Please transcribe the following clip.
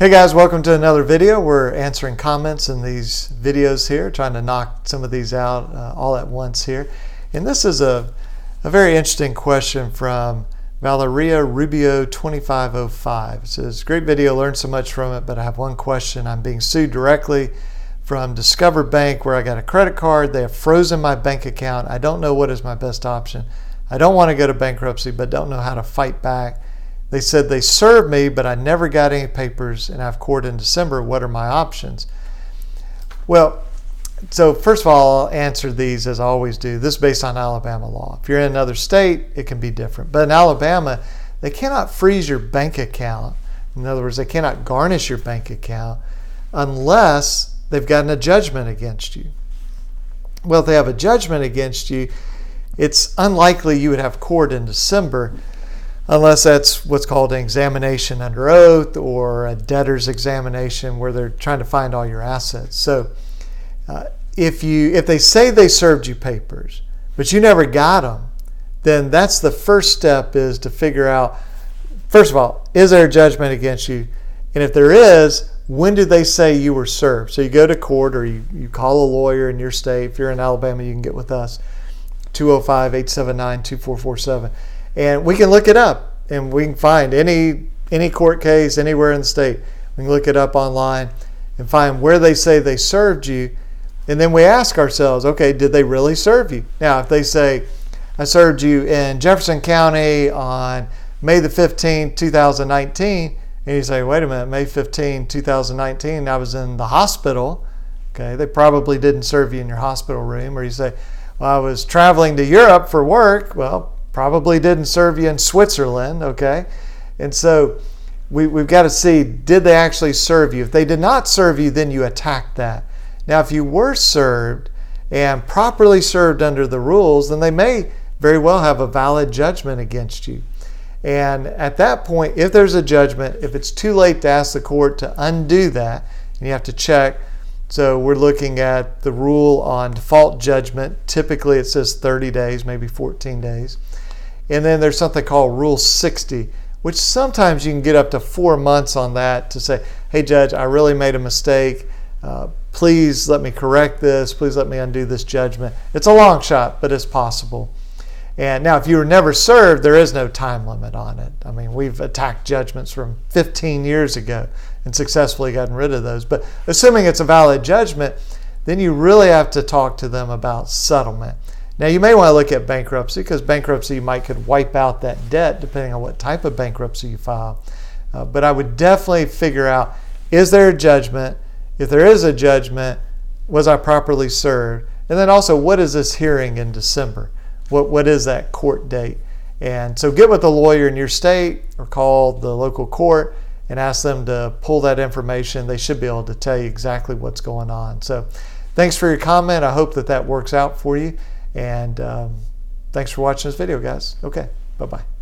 Hey guys, welcome to another video. We're answering comments in these videos here, trying to knock some of these out all at once here. And this is a very interesting question from Valeria Rubio 2505. It says, great video, learned so much from it, but I have one question. I'm being sued directly from Discover Bank where I got a credit card. They have frozen my bank account. I don't know what is my best option. I don't want to go to bankruptcy, but don't know how to fight back. They said they served me, but I never got any papers, and I have court in December. What are my options? Well, so first of all, I'll answer these as I always do. This is based on Alabama law. If you're in another state, it can be different. But in Alabama, they cannot freeze your bank account. In other words, they cannot garnish your bank account unless they've gotten a judgment against you. Well, if they have a judgment against you, it's unlikely you would have court in December unless that's what's called an examination under oath or a debtor's examination where they're trying to find all your assets. So if they say they served you papers, but you never got them, then that's the first step, is to figure out, first of all, is there a judgment against you? And if there is, when did they say you were served? So you go to court, or you call a lawyer in your state. If you're in Alabama, you can get with us, 205-879-2447. And we can look it up, and we can find any court case anywhere in the state. We can look it up online and find where they say they served you. And then we ask ourselves, okay, did they really serve you? Now, if they say, I served you in Jefferson County on May the 15th, 2019, and you say, wait a minute, May 15, 2019, I was in the hospital. Okay, they probably didn't serve you in your hospital room. Or you say, well, I was traveling to Europe for work. Well, probably didn't serve you in Switzerland, okay? And so we've got to see, did they actually serve you? If they did not serve you, then you attack that. Now, if you were served and properly served under the rules, then they may very well have a valid judgment against you. And at that point, if there's a judgment, if it's too late to ask the court to undo that, and you have to check. So we're looking at the rule on default judgment. Typically it says 30 days, maybe 14 days. And then there's something called Rule 60, which sometimes you can get up to 4 months on that to say, hey judge, I really made a mistake. Please let me correct this. Please let me undo this judgment. It's a long shot, but it's possible. And now if you were never served, there is no time limit on it. I mean, we've attacked judgments from 15 years ago and successfully gotten rid of those. But assuming it's a valid judgment, then you really have to talk to them about settlement. Now, you may want to look at bankruptcy, because bankruptcy could wipe out that debt depending on what type of bankruptcy you file. But I would definitely figure out, is there a judgment? If there is a judgment, was I properly served? And then also, what is this hearing in December? What is that court date? And so get with a lawyer in your state or call the local court and ask them to pull that information. They should be able to tell you exactly what's going on. So thanks for your comment. I hope that works out for you. And thanks for watching this video, guys. Okay, bye-bye.